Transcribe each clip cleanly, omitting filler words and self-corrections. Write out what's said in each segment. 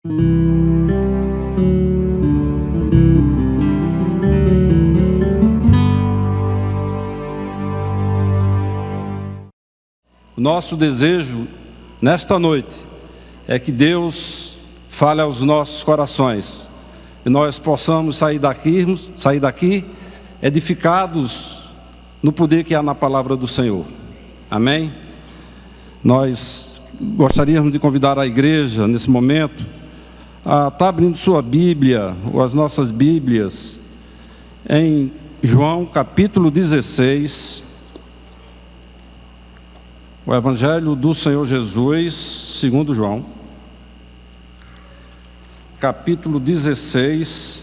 O nosso desejo nesta noite é que Deus fale aos nossos corações e nós possamos sair daqui edificados no poder que há na palavra do Senhor. Amém? Nós gostaríamos de convidar a igreja nesse momento a estar abrindo sua Bíblia ou as nossas Bíblias em João capítulo 16. O Evangelho do Senhor Jesus, segundo João, capítulo 16,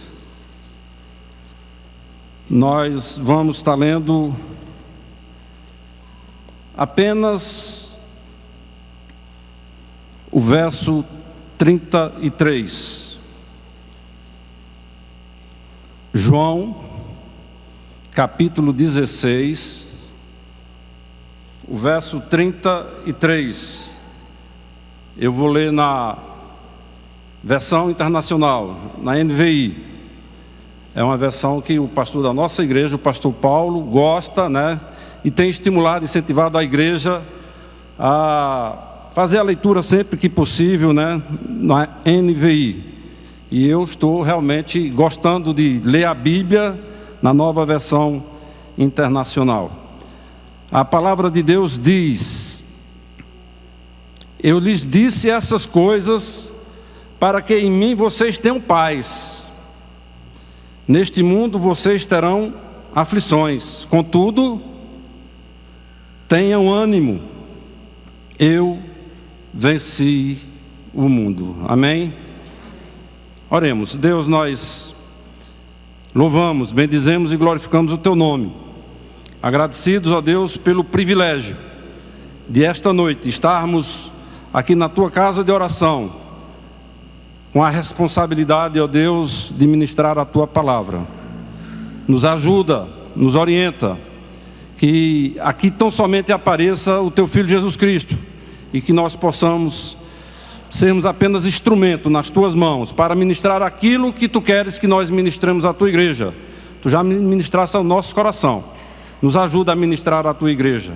nós vamos estar lendo apenas o verso 33. João, capítulo 16, o verso 33, eu vou ler na versão internacional, na NVI. É uma versão que o pastor da nossa igreja, o pastor Paulo, gosta, né? E tem estimulado, incentivado a igreja a fazer a leitura sempre que possível, né? Na NVI. E eu estou realmente gostando de ler a Bíblia na nova versão internacional. A palavra de Deus diz: eu lhes disse essas coisas para que em mim vocês tenham paz. Neste mundo vocês terão aflições, contudo, tenham ânimo, eu venci o mundo. Amém? Oremos. Deus, nós louvamos, bendizemos e glorificamos o teu nome. Agradecidos a Deus pelo privilégio de esta noite estarmos aqui na tua casa de oração, com a responsabilidade, ó Deus, de ministrar a tua palavra. Nos ajuda, nos orienta, que aqui tão somente apareça o teu Filho Jesus Cristo e que nós possamos sermos apenas instrumento nas tuas mãos para ministrar aquilo que tu queres que nós ministremos à tua igreja. Tu já ministraste ao nosso coração. Nos ajuda a ministrar a tua igreja.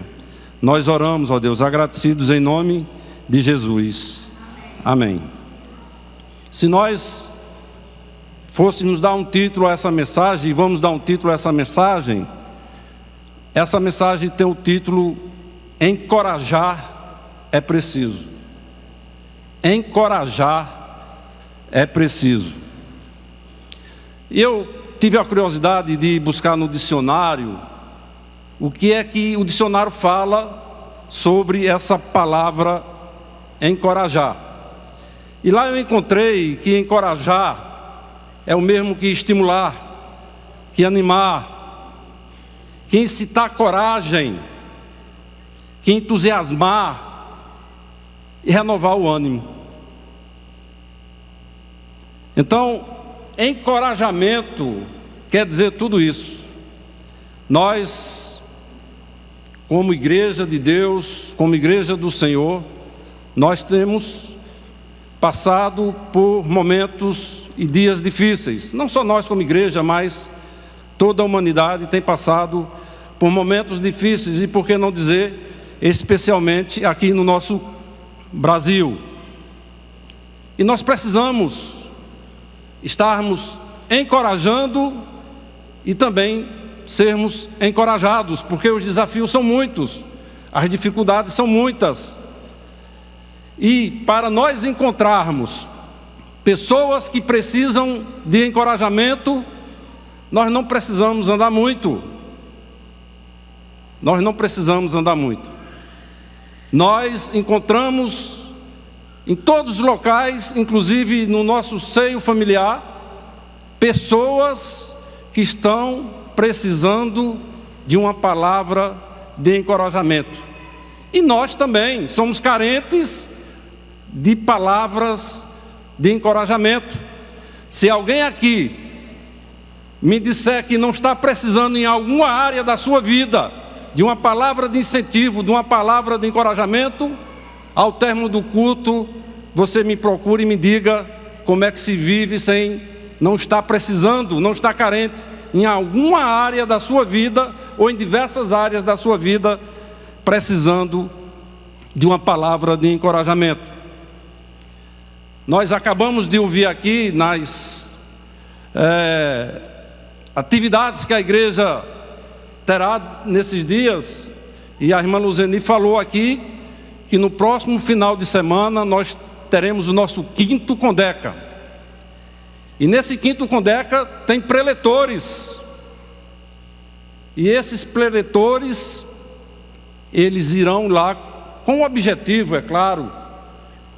Nós oramos, ó Deus, agradecidos em nome de Jesus. Amém. Se nós fôssemos dar um título a essa mensagem, e vamos dar um título a essa mensagem tem o título: encorajar é preciso. Encorajar é preciso. E eu tive a curiosidade de buscar no dicionário o que é que o dicionário fala sobre essa palavra encorajar. E lá eu encontrei que encorajar é o mesmo que estimular, que animar, que incitar coragem, que entusiasmar e renovar o ânimo. Então, encorajamento quer dizer tudo isso. Nós, como igreja de Deus, como igreja do Senhor, nós temos passado por momentos e dias difíceis. Não só nós como igreja, mas toda a humanidade tem passado por momentos difíceis, e por que não dizer, especialmente aqui no nosso Brasil. E nós precisamos estarmos encorajando e também sermos encorajados, porque os desafios são muitos, as dificuldades são muitas. E para nós encontrarmos pessoas que precisam de encorajamento, nós não precisamos andar muito. Nós não precisamos andar muito. Nós encontramos em todos os locais, inclusive no nosso seio familiar, pessoas que estão precisando de uma palavra de encorajamento. E nós também somos carentes de palavras de encorajamento. Se alguém aqui me disser que não está precisando em alguma área da sua vida de uma palavra de incentivo, de uma palavra de encorajamento, ao término do culto, você me procure e me diga como é que se vive sem não estar precisando, não estar carente em alguma área da sua vida ou em diversas áreas da sua vida, precisando de uma palavra de encorajamento. Nós acabamos de ouvir aqui nas atividades que a igreja terá nesses dias, e a irmã Luzeni falou aqui que no próximo final de semana nós teremos o nosso 5º Condeca. E nesse 5º Condeca tem preletores. E esses preletores, eles irão lá, com o objetivo, é claro,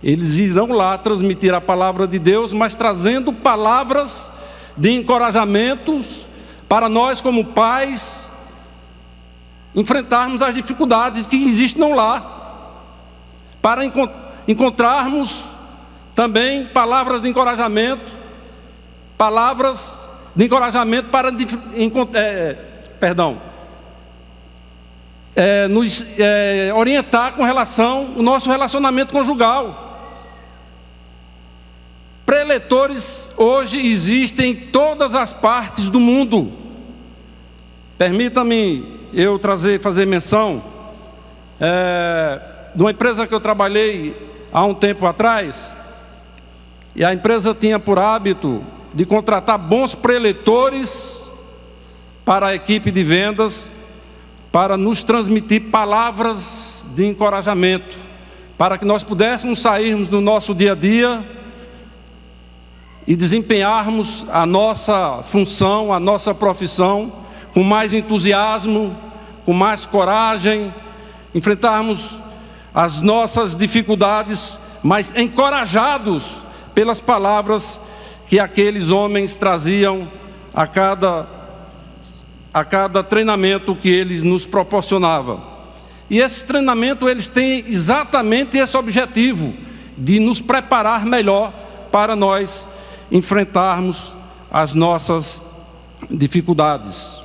eles irão lá transmitir a palavra de Deus, mas trazendo palavras de encorajamentos para nós como pais enfrentarmos as dificuldades que existem no lar, para encontrarmos também palavras de encorajamento para nos orientar com relação ao nosso relacionamento conjugal. Preletores hoje existem em todas as partes do mundo. Permita-me eu fazer menção de uma empresa que eu trabalhei há um tempo atrás, e a empresa tinha por hábito de contratar bons preletores para a equipe de vendas, para nos transmitir palavras de encorajamento, para que nós pudéssemos sairmos do nosso dia a dia e desempenharmos a nossa função, a nossa profissão, com mais entusiasmo, com mais coragem, enfrentarmos as nossas dificuldades, mas encorajados pelas palavras que aqueles homens traziam a cada treinamento que eles nos proporcionavam. E esse treinamento, eles têm exatamente esse objetivo, de nos preparar melhor para nós enfrentarmos as nossas dificuldades.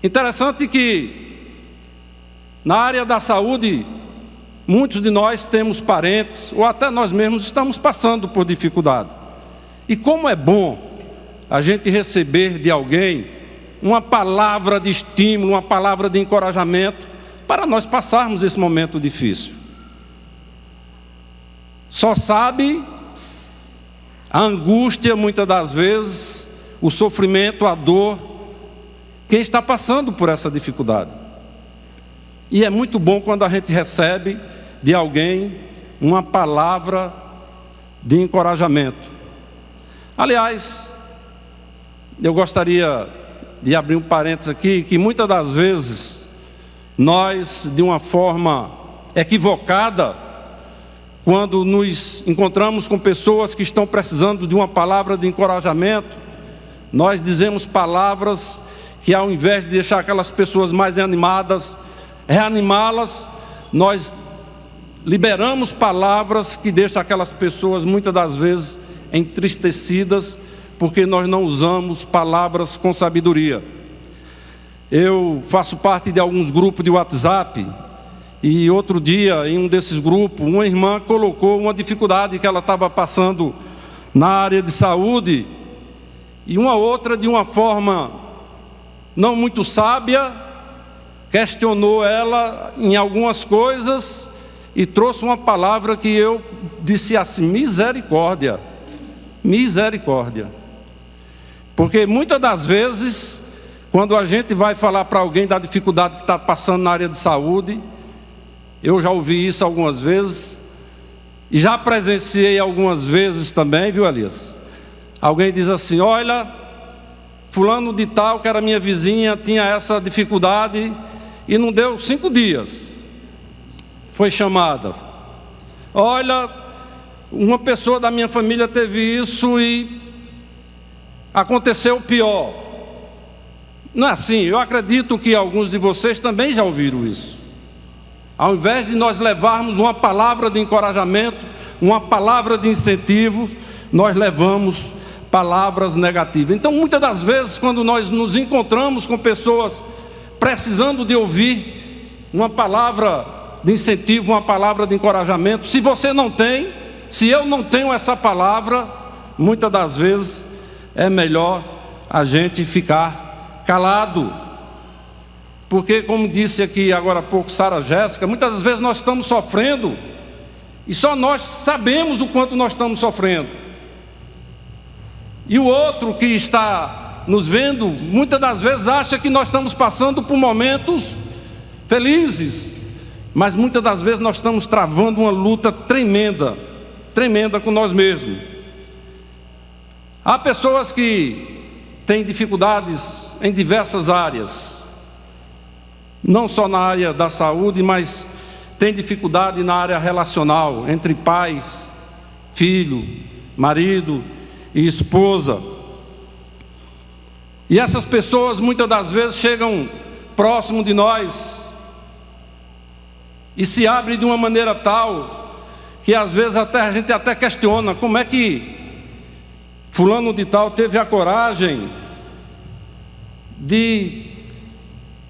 Interessante que na área da saúde, muitos de nós temos parentes, ou até nós mesmos estamos passando por dificuldade. E como é bom a gente receber de alguém uma palavra de estímulo, uma palavra de encorajamento, para nós passarmos esse momento difícil. Só sabe a angústia, muitas das vezes, o sofrimento, a dor, quem está passando por essa dificuldade. E é muito bom quando a gente recebe de alguém uma palavra de encorajamento. Aliás, eu gostaria de abrir um parênteses aqui, que muitas das vezes nós, de uma forma equivocada, quando nos encontramos com pessoas que estão precisando de uma palavra de encorajamento, nós dizemos palavras que, ao invés de deixar aquelas pessoas mais animadas, reanimá-las, nós liberamos palavras que deixam aquelas pessoas muitas das vezes entristecidas, porque nós não usamos palavras com sabedoria. Eu faço parte de alguns grupos de WhatsApp, e outro dia, em um desses grupos, uma irmã colocou uma dificuldade que ela estava passando na área de saúde, e uma outra, de uma forma não muito sábia, questionou ela em algumas coisas e trouxe uma palavra que eu disse assim: misericórdia, misericórdia. Porque muitas das vezes, quando a gente vai falar para alguém da dificuldade que está passando na área de saúde, eu já ouvi isso algumas vezes, e já presenciei algumas vezes também, viu, Elias? Alguém diz assim: olha, fulano de tal, que era minha vizinha, tinha essa dificuldade, e não deu 5 dias, foi chamada. Olha, uma pessoa da minha família teve isso e aconteceu o pior. Não é assim. Eu acredito que alguns de vocês também já ouviram isso. Ao invés de nós levarmos uma palavra de encorajamento, uma palavra de incentivo, nós levamos palavras negativas. Então, muitas das vezes, quando nós nos encontramos com pessoas precisando de ouvir uma palavra de incentivo, uma palavra de encorajamento, se você não tem, se eu não tenho essa palavra, muitas das vezes é melhor a gente ficar calado. Porque, como disse aqui agora há pouco Sara Jéssica, muitas das vezes nós estamos sofrendo e só nós sabemos o quanto nós estamos sofrendo. E o outro que está nos vendo, muitas das vezes acha que nós estamos passando por momentos felizes, mas muitas das vezes nós estamos travando uma luta tremenda com nós mesmos. Há pessoas que têm dificuldades em diversas áreas, não só na área da saúde, mas tem dificuldade na área relacional, entre pais, filho, marido e esposa. E essas pessoas muitas das vezes chegam próximo de nós e se abrem de uma maneira tal que às vezes a gente até questiona como é que fulano de tal teve a coragem de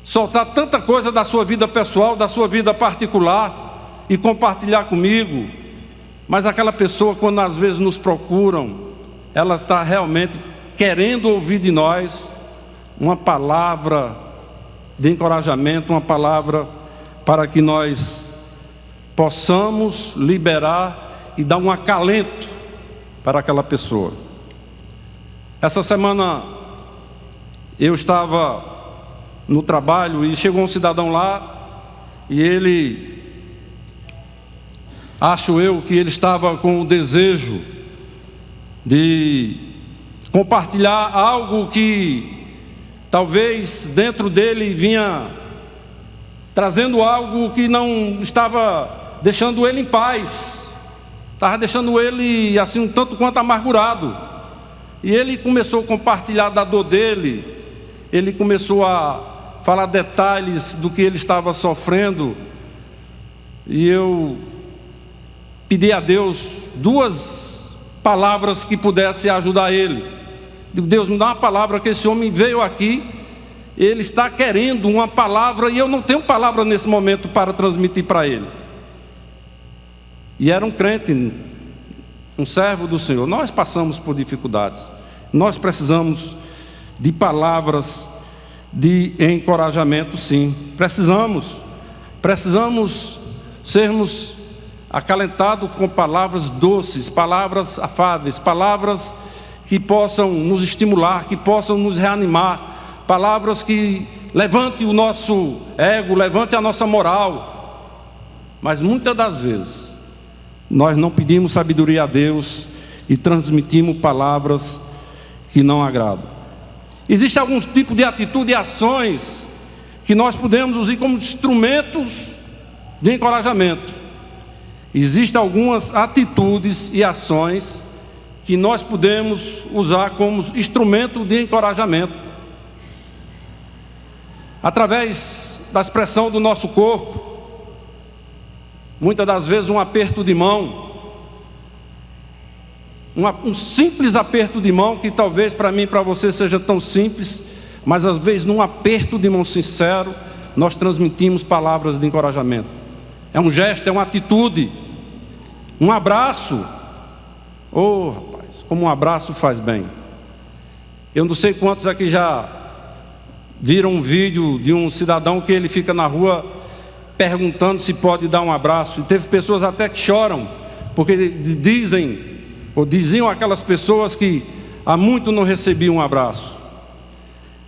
soltar tanta coisa da sua vida pessoal, da sua vida particular e compartilhar comigo. Mas aquela pessoa, quando às vezes nos procuram, ela está realmente querendo ouvir de nós uma palavra de encorajamento, uma palavra para que nós possamos liberar e dar um acalento para aquela pessoa. Essa semana eu estava no trabalho e chegou um cidadão lá e ele, acho eu que ele estava com o desejo de compartilhar algo que talvez dentro dele vinha trazendo algo que não estava deixando ele em paz, estava deixando ele assim um tanto quanto amargurado. E ele começou a compartilhar da dor dele, ele começou a falar detalhes do que ele estava sofrendo, e eu pedi a Deus 2 palavras que pudessem ajudar ele. Digo: Deus, me dá uma palavra, que esse homem veio aqui, ele está querendo uma palavra e eu não tenho palavra nesse momento para transmitir para ele. E era um crente, um servo do Senhor. Nós passamos por dificuldades, nós precisamos de palavras de encorajamento, sim. Precisamos sermos acalentados com palavras doces, palavras afáveis, palavras que possam nos estimular, que possam nos reanimar, palavras que levante o nosso ego, levante a nossa moral. Mas muitas das vezes nós não pedimos sabedoria a Deus e transmitimos palavras que não agradam. Existem alguns tipos de atitude e ações que nós podemos usar como instrumentos de encorajamento. Existem algumas atitudes e ações que nós podemos usar como instrumento de encorajamento. Através da expressão do nosso corpo, muitas das vezes um aperto de mão, um simples aperto de mão, que talvez para mim e para você seja tão simples, mas às vezes num aperto de mão sincero, nós transmitimos palavras de encorajamento. É um gesto, é uma atitude, um abraço. Oh, rapaz, como um abraço faz bem. Eu não sei quantos aqui já viram um vídeo de um cidadão que ele fica na rua perguntando se pode dar um abraço, e teve pessoas até que choram, porque diziam aquelas pessoas que há muito não recebiam um abraço.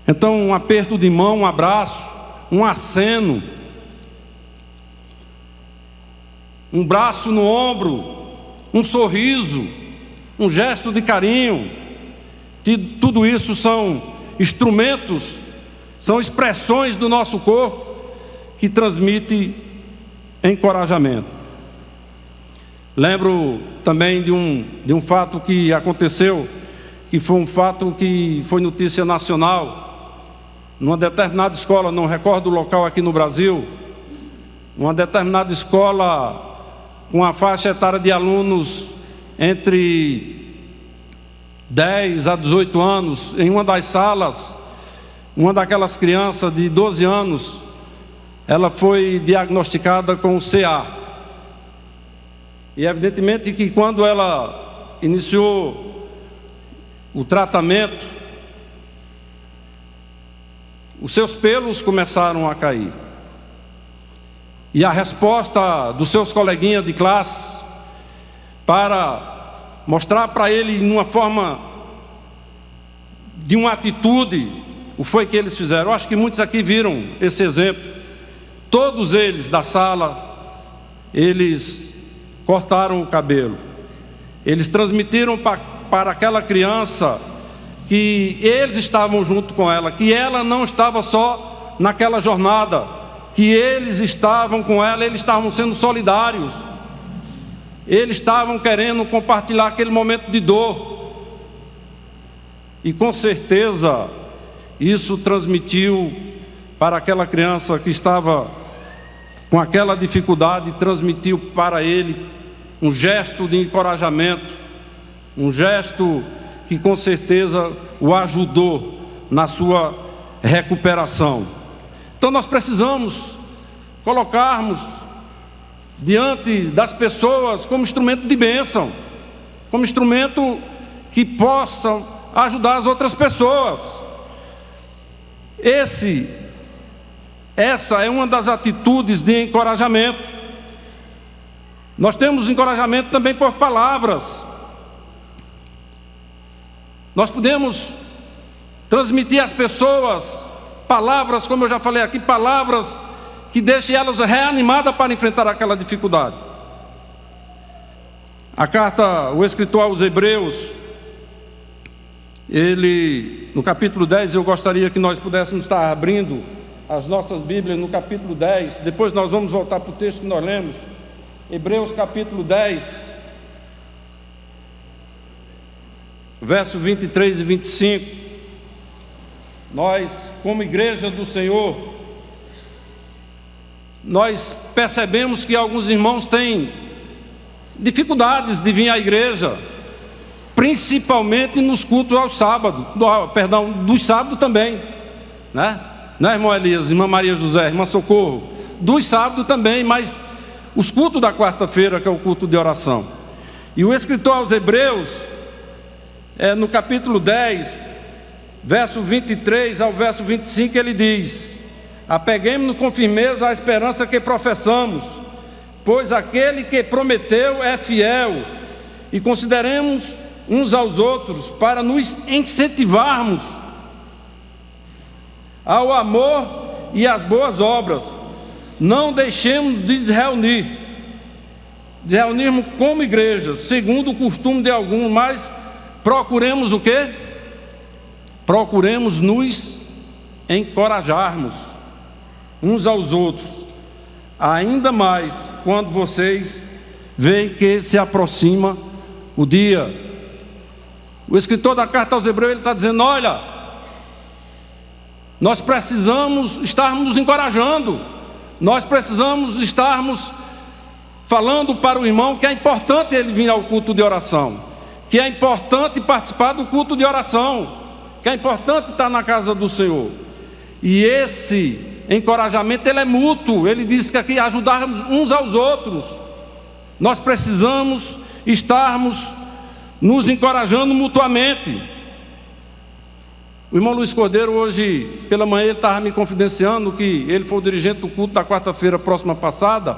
Então, um aperto de mão, um abraço, um aceno, um braço no ombro, um sorriso, um gesto de carinho, tudo isso são instrumentos, são expressões do nosso corpo que transmitem encorajamento. Lembro também de um fato que aconteceu, que foi um fato que foi notícia nacional, numa determinada escola, não recordo o local aqui no Brasil, uma determinada escola com a faixa etária de alunos entre 10 a 18 anos, em uma das salas, uma daquelas crianças de 12 anos, ela foi diagnosticada com CA. E evidentemente que quando ela iniciou o tratamento, os seus pelos começaram a cair. E a resposta dos seus coleguinhas de classe, para mostrar para ele numa forma de uma atitude, o foi que eles fizeram. Eu acho que muitos aqui viram esse exemplo. Todos eles da sala, eles cortaram o cabelo. Eles transmitiram para aquela criança que eles estavam junto com ela, que ela não estava só naquela jornada, que eles estavam com ela, eles estavam sendo solidários, eles estavam querendo compartilhar aquele momento de dor. E com certeza isso transmitiu para aquela criança que estava com aquela dificuldade, transmitiu para ele um gesto de encorajamento, um gesto que com certeza o ajudou na sua recuperação. Então nós precisamos colocarmos diante das pessoas como instrumento de bênção, como instrumento que possam ajudar as outras pessoas. Essa é uma das atitudes de encorajamento. Nós temos encorajamento também por palavras. Nós podemos transmitir às pessoas palavras, como eu já falei aqui, palavras que deixem elas reanimadas para enfrentar aquela dificuldade. A carta, o escritor aos Hebreus, ele, no capítulo 10, eu gostaria que nós pudéssemos estar abrindo as nossas Bíblias no capítulo 10, depois nós vamos voltar para o texto que nós lemos, Hebreus capítulo 10, verso 23 e 25, nós, como igreja do Senhor, nós percebemos que alguns irmãos têm dificuldades de vir à igreja, principalmente nos cultos aos sábados, dos sábados também, né, irmão Elias, irmã Maria José, irmã Socorro, dos sábados também, mas os cultos da quarta-feira, que é o culto de oração. E o escritor aos Hebreus, no capítulo 10, verso 23 ao verso 25, ele diz: apeguemo-nos com firmeza à esperança que professamos, pois aquele que prometeu é fiel, e consideremos uns aos outros para nos incentivarmos ao amor e às boas obras. Não deixemos de reunirmos como igreja, segundo o costume de alguns, mas procuremos o quê? Procuremos nos encorajarmos uns aos outros, ainda mais quando vocês veem que se aproxima o dia. O escritor da carta aos Hebreus, ele está dizendo: olha, nós precisamos estarmos nos encorajando, nós precisamos estarmos falando para o irmão que é importante ele vir ao culto de oração, que é importante participar do culto de oração, que é importante estar na casa do Senhor. E esse encorajamento, ele é mútuo. Ele diz que aqui ajudarmos uns aos outros. Nós precisamos estarmos nos encorajando mutuamente. O irmão Luiz Cordeiro, hoje pela manhã, ele estava me confidenciando que ele foi o dirigente do culto da quarta-feira próxima passada,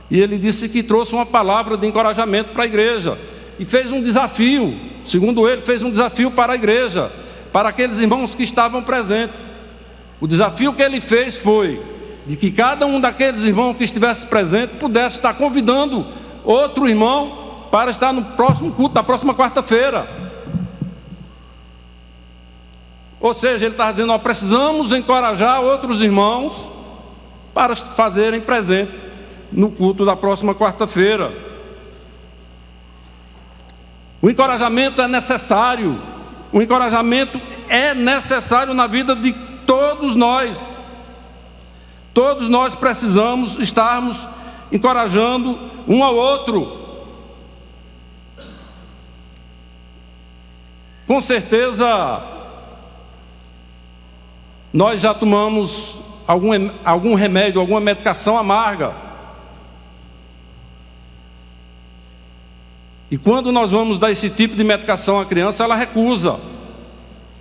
e ele disse que trouxe uma palavra de encorajamento para a igreja, e fez um desafio, segundo ele, fez um desafio para a igreja, para aqueles irmãos que estavam presentes. O desafio que ele fez foi de que cada um daqueles irmãos que estivesse presente pudesse estar convidando outro irmão para estar no próximo culto, da próxima quarta-feira. Ou seja, ele está dizendo: nós precisamos encorajar outros irmãos para fazerem presente no culto da próxima quarta-feira. O encorajamento é necessário. O encorajamento é necessário na vida de todos nós. Todos nós precisamos estarmos encorajando um ao outro. Com certeza, nós já tomamos algum remédio, alguma medicação amarga. E quando nós vamos dar esse tipo de medicação à criança, ela recusa,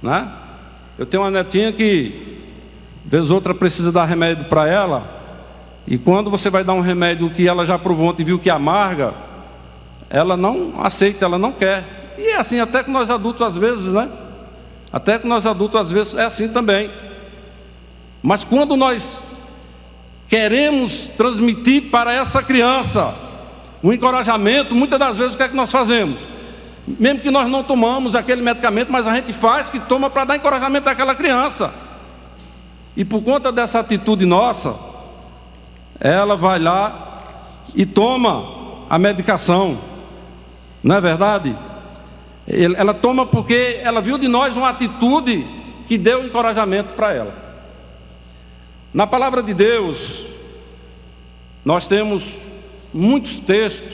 né? Eu tenho uma netinha que, vez outra, precisa dar remédio para ela, e quando você vai dar um remédio que ela já provou ontem e viu que amarga, ela não aceita, ela não quer. E é assim até com nós adultos às vezes, né? Até com nós adultos às vezes é assim também. Mas quando nós queremos transmitir para essa criança um encorajamento, muitas das vezes o que é que nós fazemos? Mesmo que nós não tomamos aquele medicamento, mas a gente faz que toma para dar encorajamento àquela criança. E por conta dessa atitude nossa, ela vai lá e toma a medicação. Não é verdade? Ela toma porque ela viu de nós uma atitude que deu encorajamento para ela. Na palavra de Deus, nós temos muitos textos.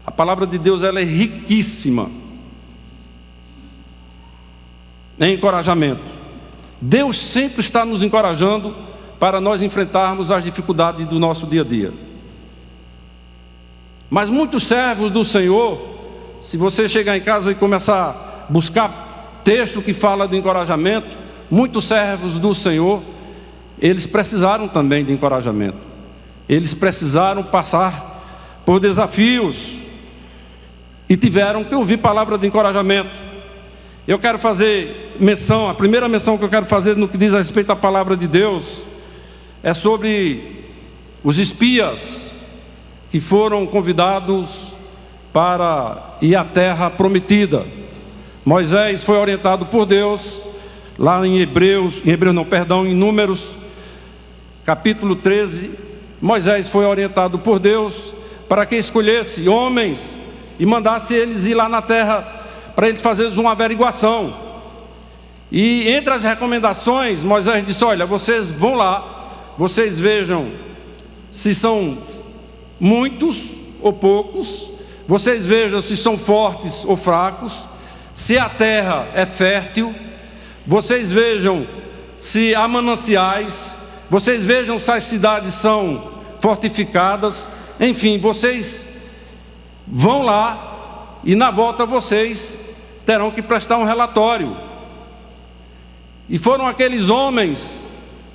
A palavra de Deus, ela é riquíssima em encorajamento. Deus sempre está nos encorajando para nós enfrentarmos as dificuldades do nosso dia a dia. Mas muitos servos do Senhor, se você chegar em casa e começar a buscar texto que fala de encorajamento, muitos servos do Senhor, eles precisaram também de encorajamento. Eles precisaram passar por desafios e tiveram que ouvir palavra de encorajamento. Eu quero fazer menção, a primeira menção que eu quero fazer no que diz a respeito à palavra de Deus é sobre os espias que foram convidados para ir à terra prometida. Moisés foi orientado por Deus, lá em em Números, capítulo 13, Moisés foi orientado por Deus para que escolhesse homens e mandasse eles ir lá na terra para eles fazerem uma averiguação. E entre as recomendações, Moisés disse: olha, vocês vão lá, vocês vejam se são muitos ou poucos, vocês vejam se são fortes ou fracos, se a terra é fértil, vocês vejam se há mananciais, vocês vejam se as cidades são fortificadas. Enfim, vocês vão lá e na volta vocês terão que prestar um relatório. E foram aqueles homens,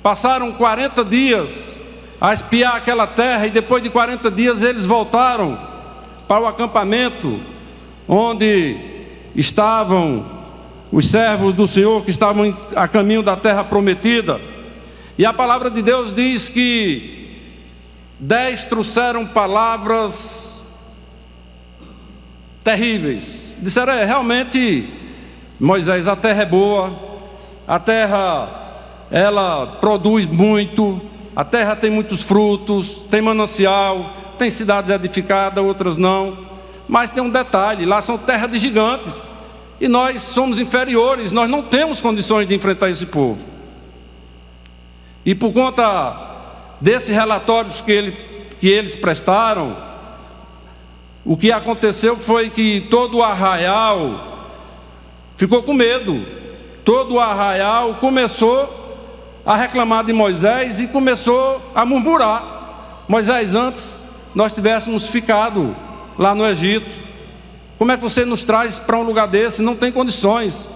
passaram 40 dias a espiar aquela terra, e depois de 40 dias eles voltaram para o acampamento onde estavam os servos do Senhor que estavam a caminho da terra prometida. E a palavra de Deus diz que 10 trouxeram palavras terríveis. Disseram: realmente, Moisés, a terra é boa, a terra ela produz muito, a terra tem muitos frutos, tem manancial, tem cidades edificadas, outras não. Mas tem um detalhe: lá são terras de gigantes, e nós somos inferiores, nós não temos condições de enfrentar esse povo. E por conta desses relatórios que eles prestaram, o que aconteceu foi que todo o arraial ficou com medo. Todo o arraial começou a reclamar de Moisés e começou a murmurar: Moisés, antes nós tivéssemos ficado lá no Egito, como é que você nos traz para um lugar desse? Não tem condições.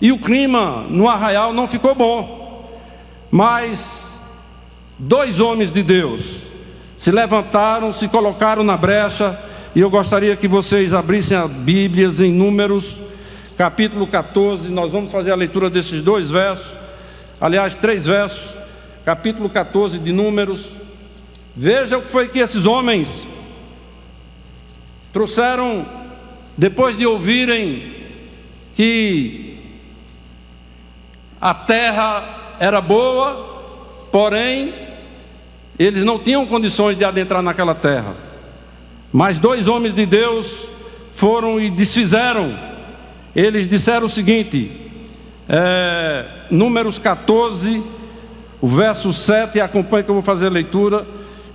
E o clima no arraial não ficou bom. Mas 2 homens de Deus se levantaram, se colocaram na brecha. E eu gostaria que vocês abrissem as Bíblias em Números, capítulo 14. Nós vamos fazer a leitura desses 2 versos, aliás 3 versos, capítulo 14 de Números. Veja o que foi que esses homens trouxeram depois de ouvirem que a terra era boa, porém eles não tinham condições de adentrar naquela terra. Mas 2 homens de Deus foram e desfizeram. Eles disseram o seguinte, Números 14, o verso 7, acompanhe que eu vou fazer a leitura.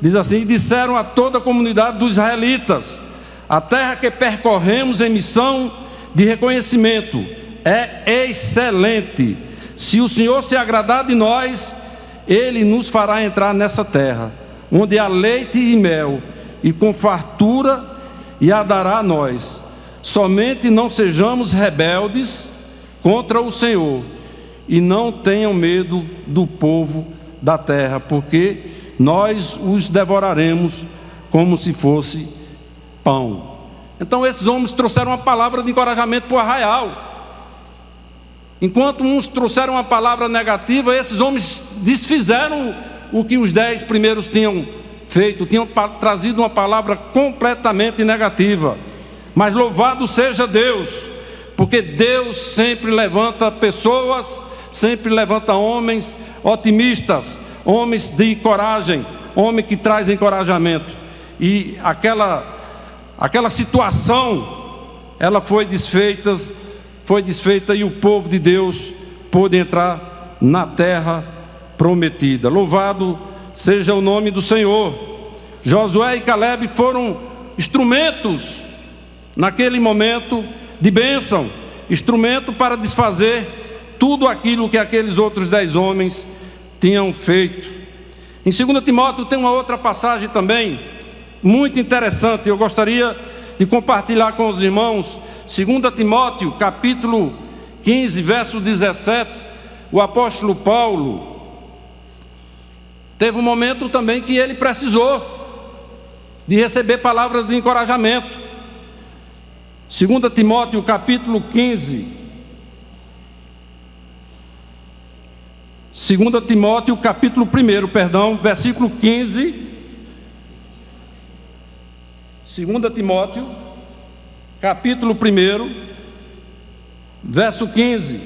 Diz assim: e disseram a toda a comunidade dos israelitas: a terra que percorremos em missão de reconhecimento é excelente. Se o Senhor se agradar de nós, Ele nos fará entrar nessa terra, onde há leite e mel, e com fartura, e a dará a nós. Somente não sejamos rebeldes contra o Senhor, e não tenham medo do povo da terra, porque nós os devoraremos como se fosse pão. Então esses homens trouxeram uma palavra de encorajamento para o arraial. Enquanto uns trouxeram uma palavra negativa, esses homens desfizeram o que os 10 primeiros tinham feito, tinham trazido uma palavra completamente negativa. Mas louvado seja Deus, porque Deus sempre levanta pessoas, sempre levanta homens otimistas, homens de coragem, homens que trazem encorajamento. E aquela situação, ela foi desfeita e o povo de Deus pôde entrar na terra prometida. Louvado seja o nome do Senhor. Josué e Caleb foram instrumentos naquele momento de bênção, instrumento para desfazer tudo aquilo que aqueles outros 10 homens tinham feito. Em 2 Timóteo tem uma outra passagem também muito interessante, eu gostaria de compartilhar com os irmãos. 2 Timóteo, capítulo 15, verso 17, o apóstolo Paulo teve um momento também que ele precisou de receber palavras de encorajamento. 2 Timóteo, capítulo 15. 2 Timóteo, capítulo 1, versículo 15. 2 Timóteo, capítulo 1, verso 15.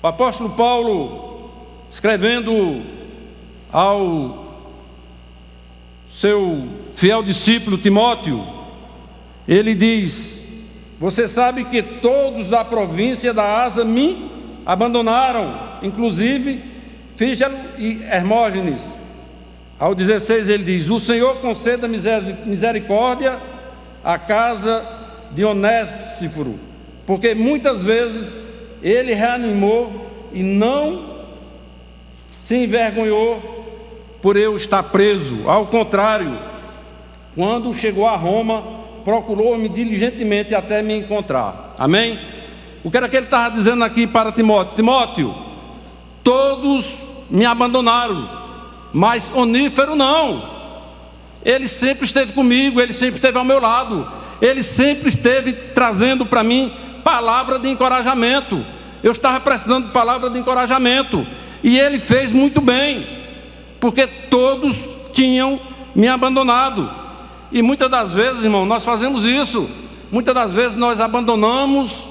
O apóstolo Paulo, escrevendo ao seu fiel discípulo Timóteo, ele diz: você sabe que todos da província da Ásia me abandonaram, inclusive Fígelo e Hermógenes. Ao 16 ele diz: o Senhor conceda misericórdia à casa de Onésiforo, porque muitas vezes ele reanimou e não se envergonhou por eu estar preso. Ao contrário, quando chegou a Roma, procurou-me diligentemente até me encontrar. Amém? O que era que ele estava dizendo aqui para Timóteo? Timóteo, todos me abandonaram, mas Onífero não. Ele sempre esteve comigo, ele sempre esteve ao meu lado, ele sempre esteve trazendo para mim palavra de encorajamento. Eu estava precisando de palavra de encorajamento, e ele fez muito bem, porque todos tinham me abandonado. E muitas das vezes, irmão, nós fazemos isso. Muitas das vezes nós abandonamos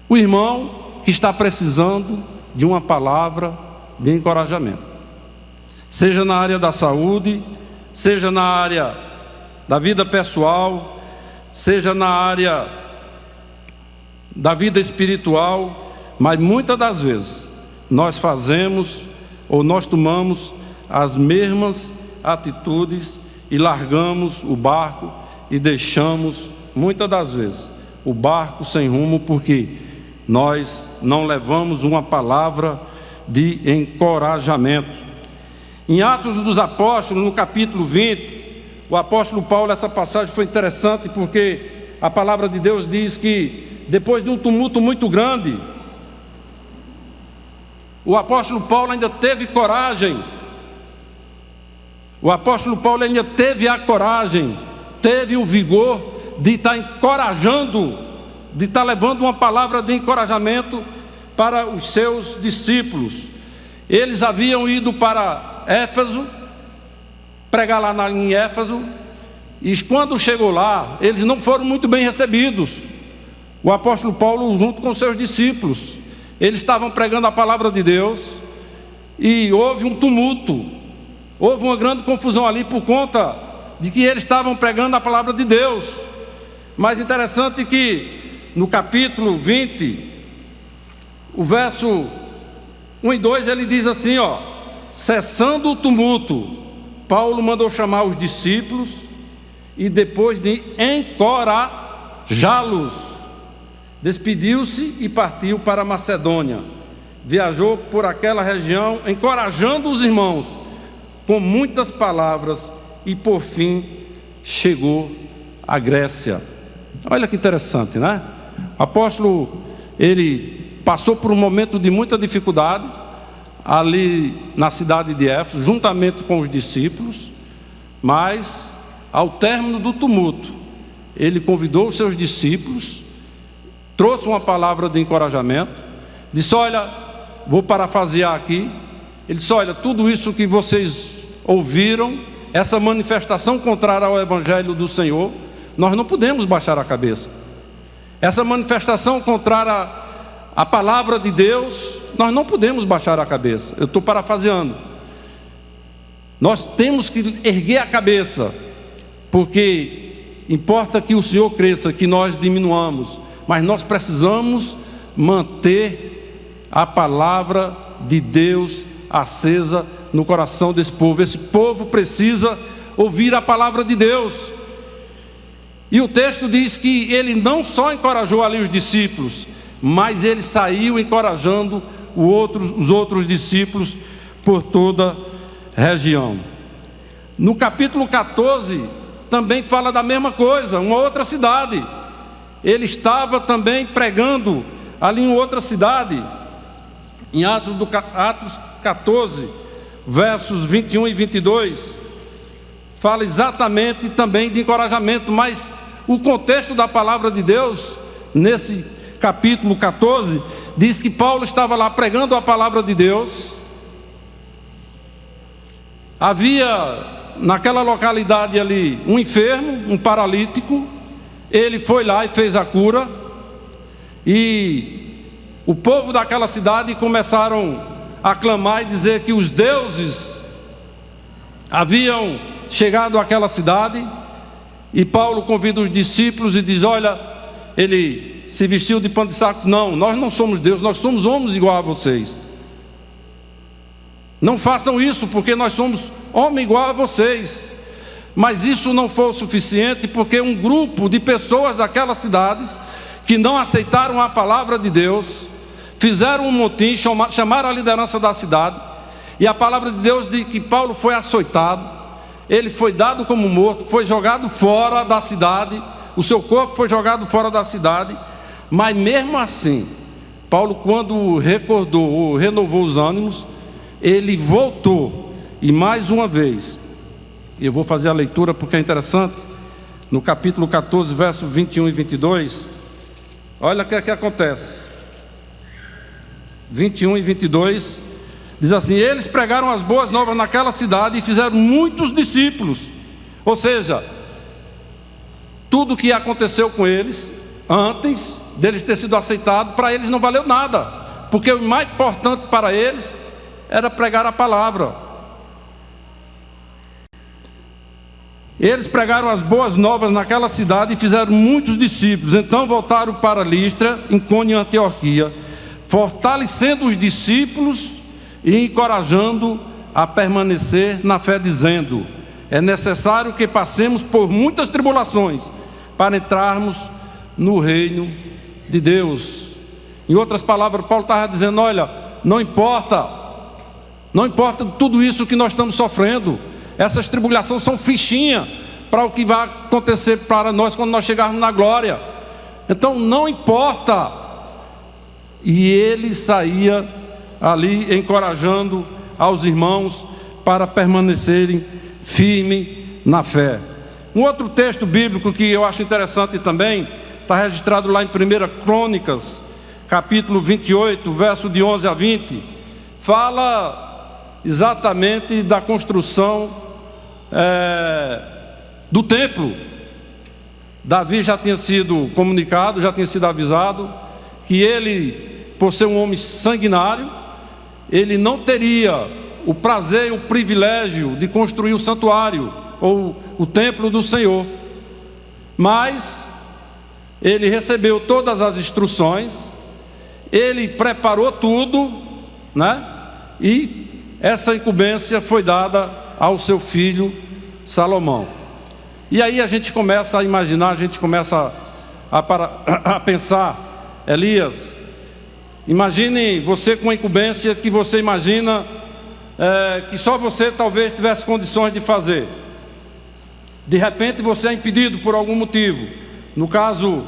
o irmão que está precisando de uma palavra de encorajamento, seja na área da saúde, seja na área da vida pessoal, seja na área da vida espiritual. Mas muitas das vezes nós fazemos ou nós tomamos as mesmas atitudes e largamos o barco e deixamos muitas das vezes o barco sem rumo, porque nós não levamos uma palavra de encorajamento. Em Atos dos Apóstolos, no capítulo 20, o apóstolo Paulo, essa passagem foi interessante, porque a palavra de Deus diz que depois de um tumulto muito grande, o apóstolo Paulo ainda teve coragem. O apóstolo Paulo ainda teve a coragem, teve o vigor de estar encorajando, de estar levando uma palavra de encorajamento para os seus discípulos. Eles haviam ido para Éfeso, pregar lá em Éfeso, e quando chegou lá, eles não foram muito bem recebidos. O apóstolo Paulo, junto com seus discípulos, eles estavam pregando a palavra de Deus, e houve um tumulto, houve uma grande confusão ali, por conta de que eles estavam pregando a palavra de Deus. Mas interessante que no capítulo 20, o verso 1 e 2, ele diz assim, cessando o tumulto, Paulo mandou chamar os discípulos, e depois de encorajá-los, despediu-se e partiu para a Macedônia. Viajou por aquela região, encorajando os irmãos. com muitas palavras e por fim chegou à Grécia. Olha que interessante, né? O apóstolo, ele passou por um momento de muita dificuldade ali na cidade de Éfeso, juntamente com os discípulos, mas ao término do tumulto, ele convidou os seus discípulos, trouxe uma palavra de encorajamento, disse: olha, vou parafrasear aqui, ele disse: olha, tudo isso que vocês ouviram, essa manifestação contrária ao Evangelho do Senhor, nós não podemos baixar a cabeça. Essa manifestação contrária à palavra de Deus, nós não podemos baixar a cabeça. Eu estou parafraseando. Nós temos que erguer a cabeça, porque importa que o Senhor cresça, que nós diminuamos, mas nós precisamos manter a palavra de Deus acesa no coração desse povo. Esse povo precisa ouvir a palavra de Deus. E o texto diz que ele não só encorajou ali os discípulos, mas ele saiu encorajando os outros discípulos por toda a região. No capítulo 14 também fala da mesma coisa, uma outra cidade. Ele estava também pregando ali em outra cidade, em Atos 14, versos 21 e 22, fala exatamente também de encorajamento, mas o contexto da palavra de Deus, nesse capítulo 14, diz que Paulo estava lá pregando a palavra de Deus. Havia naquela localidade ali um enfermo, um paralítico. Ele foi lá e fez a cura, e o povo daquela cidade começaram a clamar e dizer que os deuses haviam chegado àquela cidade. E Paulo convida os discípulos e diz: olha, ele se vestiu de pano de saco. Não, nós não somos Deus, nós somos homens igual a vocês. Não façam isso, porque nós somos homem igual a vocês. Mas isso não foi o suficiente, porque um grupo de pessoas daquelas cidades que não aceitaram a palavra de Deus, fizeram um motim, chamaram a liderança da cidade, e a palavra de Deus diz que Paulo foi açoitado, ele foi dado como morto, foi jogado fora da cidade, o seu corpo foi jogado fora da cidade. Mas mesmo assim, Paulo, quando recordou ou renovou os ânimos, ele voltou, e mais uma vez, eu vou fazer a leitura porque é interessante, no capítulo 14, versos 21 e 22, olha o que é que acontece. 21 e 22, diz assim: eles pregaram as boas novas naquela cidade e fizeram muitos discípulos. Ou seja, tudo que aconteceu com eles, antes deles ter sido aceitados, para eles não valeu nada, porque o mais importante para eles era pregar a palavra. Eles pregaram as boas novas naquela cidade e fizeram muitos discípulos. Então voltaram para Listra, Icônio e Antioquia, fortalecendo os discípulos e encorajando a permanecer na fé, dizendo: é necessário que passemos por muitas tribulações para entrarmos no reino de Deus. Em outras palavras, Paulo estava dizendo: olha, não importa tudo isso que nós estamos sofrendo, essas tribulações são fichinha para o que vai acontecer para nós quando nós chegarmos na glória. Então não importa. E ele saía ali encorajando aos irmãos para permanecerem firmes na fé. Um outro texto bíblico que eu acho interessante também, está registrado lá em 1 Crônicas, capítulo 28, verso de 11 a 20, fala exatamente da construção do templo. Davi já tinha sido comunicado, já tinha sido avisado que ele, por ser um homem sanguinário, ele não teria o prazer e o privilégio de construir o santuário ou o templo do Senhor. Mas ele recebeu todas as instruções, ele preparou tudo, né? E essa incumbência foi dada ao seu filho Salomão. E aí a gente começa a imaginar, a gente começa a pensar: Elias, imagine você com a incumbência que você imagina que só você talvez tivesse condições de fazer. De repente você é impedido por algum motivo. No caso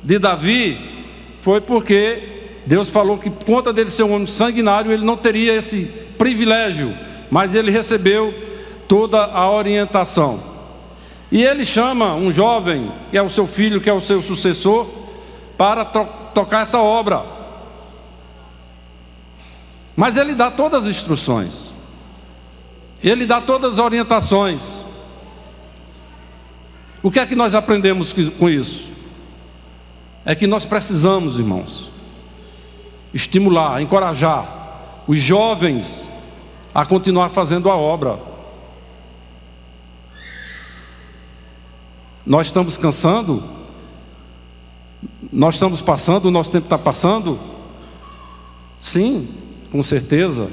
de Davi, foi porque Deus falou que por conta dele ser um homem sanguinário, ele não teria esse privilégio, mas ele recebeu toda a orientação. E ele chama um jovem, que é o seu filho, que é o seu sucessor, para tocar essa obra. Mas ele dá todas as instruções, ele dá todas as orientações. O que é que nós aprendemos com isso? É que nós precisamos, irmãos, estimular, encorajar os jovens a continuar fazendo a obra. Nós estamos cansando, nós estamos passando, o nosso tempo está passando. Sim, com certeza,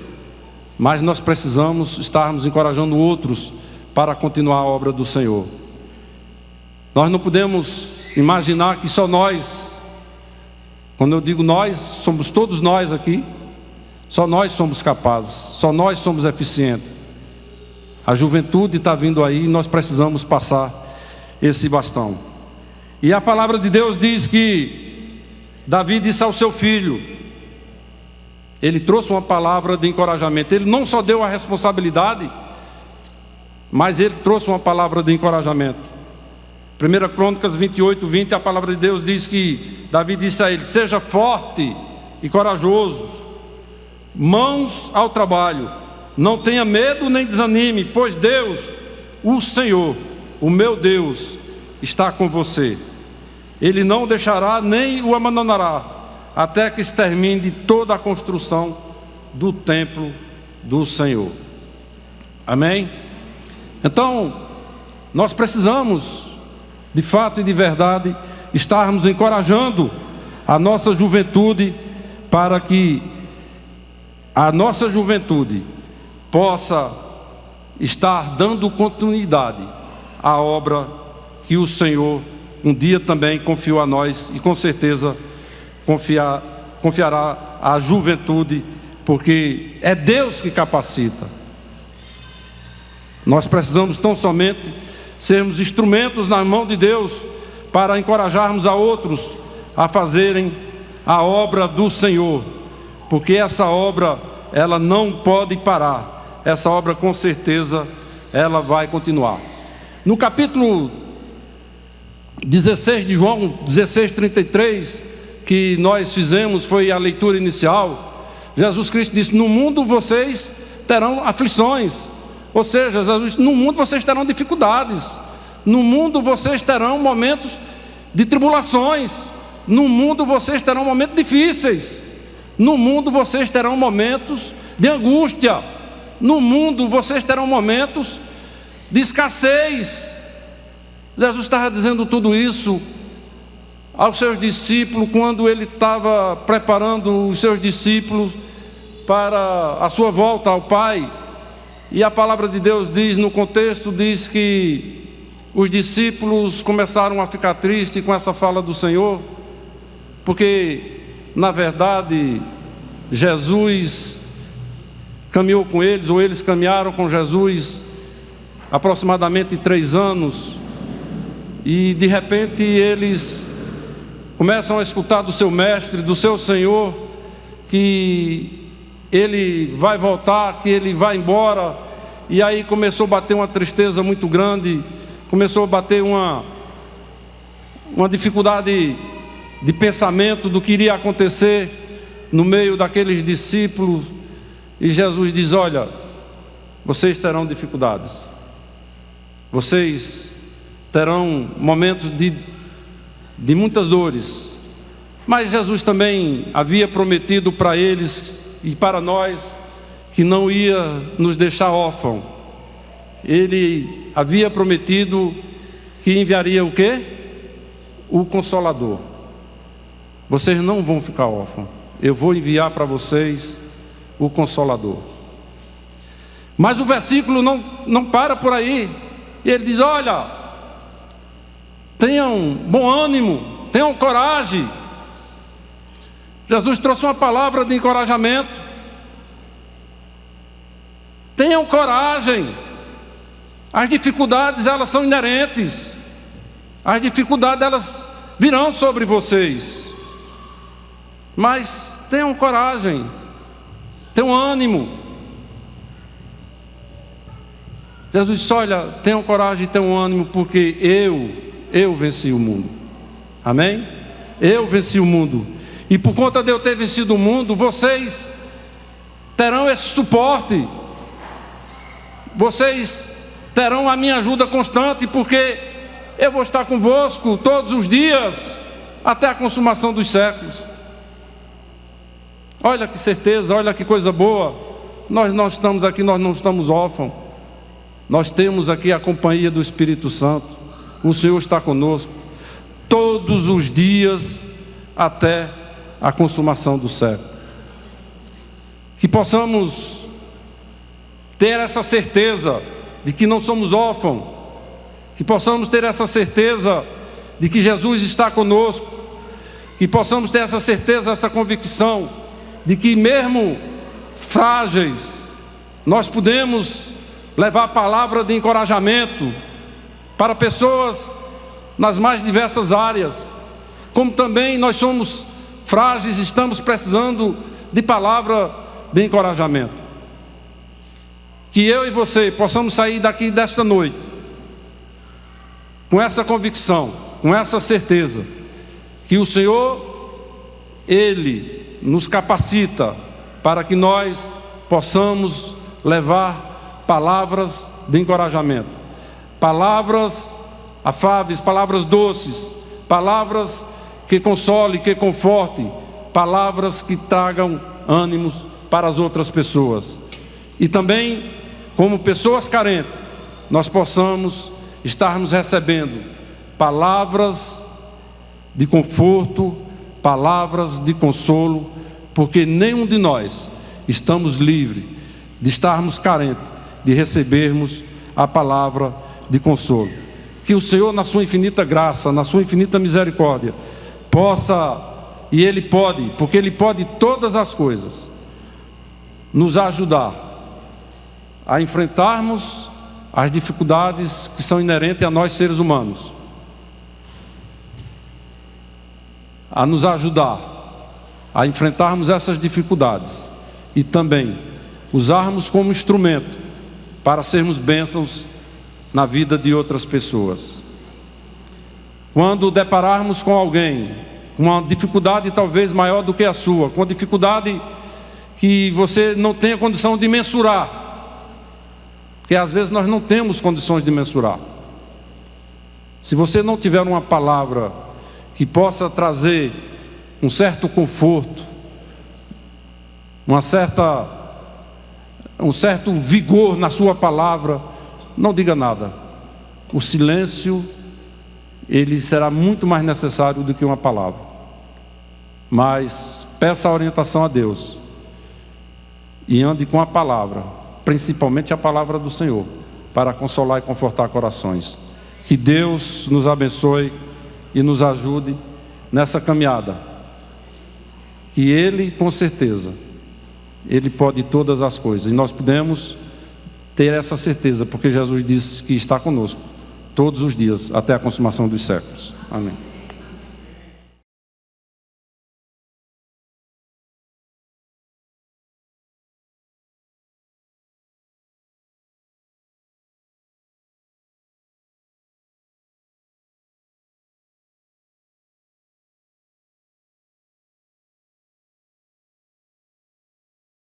mas nós precisamos estarmos encorajando outros para continuar a obra do Senhor. Nós não podemos imaginar que só nós, quando eu digo nós, somos todos nós aqui, só nós somos capazes, só nós somos eficientes. A juventude está vindo aí e nós precisamos passar esse bastão. E a palavra de Deus diz que Davi disse ao seu filho, ele trouxe uma palavra de encorajamento. Ele não só deu a responsabilidade, mas ele trouxe uma palavra de encorajamento. 1 Crônicas 28:20, a palavra de Deus diz que Davi disse a ele: seja forte e corajoso, mãos ao trabalho, não tenha medo nem desanime, pois Deus, o Senhor, o meu Deus, está com você. Ele não o deixará nem o abandonará, até que se termine toda a construção do templo do Senhor. Amém? Então, nós precisamos, de fato e de verdade, estarmos encorajando a nossa juventude, para que a nossa juventude possa estar dando continuidade à obra que o Senhor um dia também confiou a nós, e com certeza confiará à juventude, porque é Deus que capacita. Nós precisamos tão somente sermos instrumentos na mão de Deus para encorajarmos a outros a fazerem a obra do Senhor, porque essa obra, ela não pode parar. Essa obra, com certeza, ela vai continuar. No capítulo 16 de João 16:33, que nós fizemos, foi a leitura inicial, Jesus Cristo disse: no mundo vocês terão aflições. Ou seja, Jesus, no mundo vocês terão dificuldades, no mundo vocês terão momentos de tribulações, no mundo vocês terão momentos difíceis, no mundo vocês terão momentos de angústia, no mundo vocês terão momentos de escassez. Jesus estava dizendo tudo isso aos seus discípulos, quando ele estava preparando os seus discípulos para a sua volta ao Pai. E a palavra de Deus diz, no contexto, diz que os discípulos começaram a ficar tristes com essa fala do Senhor, porque, na verdade, Jesus caminhou com eles, ou eles caminharam com Jesus aproximadamente 3 anos, e de repente eles começam a escutar do seu mestre, do seu Senhor, que ele vai voltar, que ele vai embora. E aí começou a bater uma tristeza muito grande, começou a bater uma dificuldade de pensamento do que iria acontecer no meio daqueles discípulos. E Jesus diz: olha, vocês terão dificuldades, vocês terão momentos de muitas dores, mas Jesus também havia prometido para eles e para nós que não ia nos deixar órfãos. Ele havia prometido que enviaria o quê? O Consolador. Vocês não vão ficar órfãos, eu vou enviar para vocês o Consolador. Mas o versículo não para por aí. E ele diz: olha, tenham bom ânimo, tenham coragem. Jesus trouxe uma palavra de encorajamento. Tenham coragem. As dificuldades, elas são inerentes. As dificuldades, elas virão sobre vocês. Mas tenham coragem. Tenham ânimo. Jesus disse: olha, tenham coragem e tenham ânimo, porque eu venci o mundo. Amém? Eu venci o mundo. E por conta de eu ter vencido o mundo, vocês terão esse suporte. Vocês terão a minha ajuda constante, porque eu vou estar convosco todos os dias, até a consumação dos séculos. Olha que certeza, olha que coisa boa. Nós não estamos aqui, nós não estamos órfãos. Nós temos aqui a companhia do Espírito Santo. O Senhor está conosco todos os dias, até a consumação do século. Que possamos ter essa certeza de que não somos órfãos, que possamos ter essa certeza de que Jesus está conosco, que possamos ter essa certeza, essa convicção de que mesmo frágeis, nós podemos levar a palavra de encorajamento para pessoas nas mais diversas áreas, como também nós somos frágeis, estamos precisando de palavra de encorajamento. Que eu e você possamos sair daqui desta noite com essa convicção, com essa certeza, que o Senhor, Ele nos capacita para que nós possamos levar palavras de encorajamento, palavras afáveis, palavras doces, palavras que consolem, que confortem, palavras que tragam ânimos para as outras pessoas. E também, como pessoas carentes, nós possamos estarmos recebendo palavras de conforto, palavras de consolo, porque nenhum de nós estamos livres de estarmos carentes, de recebermos a palavra de consolo. Que o Senhor, na sua infinita graça, na sua infinita misericórdia, possa, e Ele pode, porque Ele pode todas as coisas, nos ajudar a enfrentarmos as dificuldades que são inerentes a nós seres humanos, a nos ajudar a enfrentarmos essas dificuldades e também usarmos como instrumento para sermos bênçãos na vida de outras pessoas. Quando depararmos com alguém com uma dificuldade talvez maior do que a sua, com uma dificuldade que você não tenha condição de mensurar, porque às vezes nós não temos condições de mensurar. Se você não tiver uma palavra que possa trazer um certo conforto, um certo vigor na sua palavra, não diga nada. O silêncio, ele será muito mais necessário do que uma palavra. Mas peça a orientação a Deus e ande com a palavra, principalmente a palavra do Senhor, para consolar e confortar corações. Que Deus nos abençoe e nos ajude nessa caminhada. Que Ele, com certeza, Ele pode todas as coisas, e nós podemos ter essa certeza, porque Jesus disse que está conosco todos os dias, até a consumação dos séculos. Amém.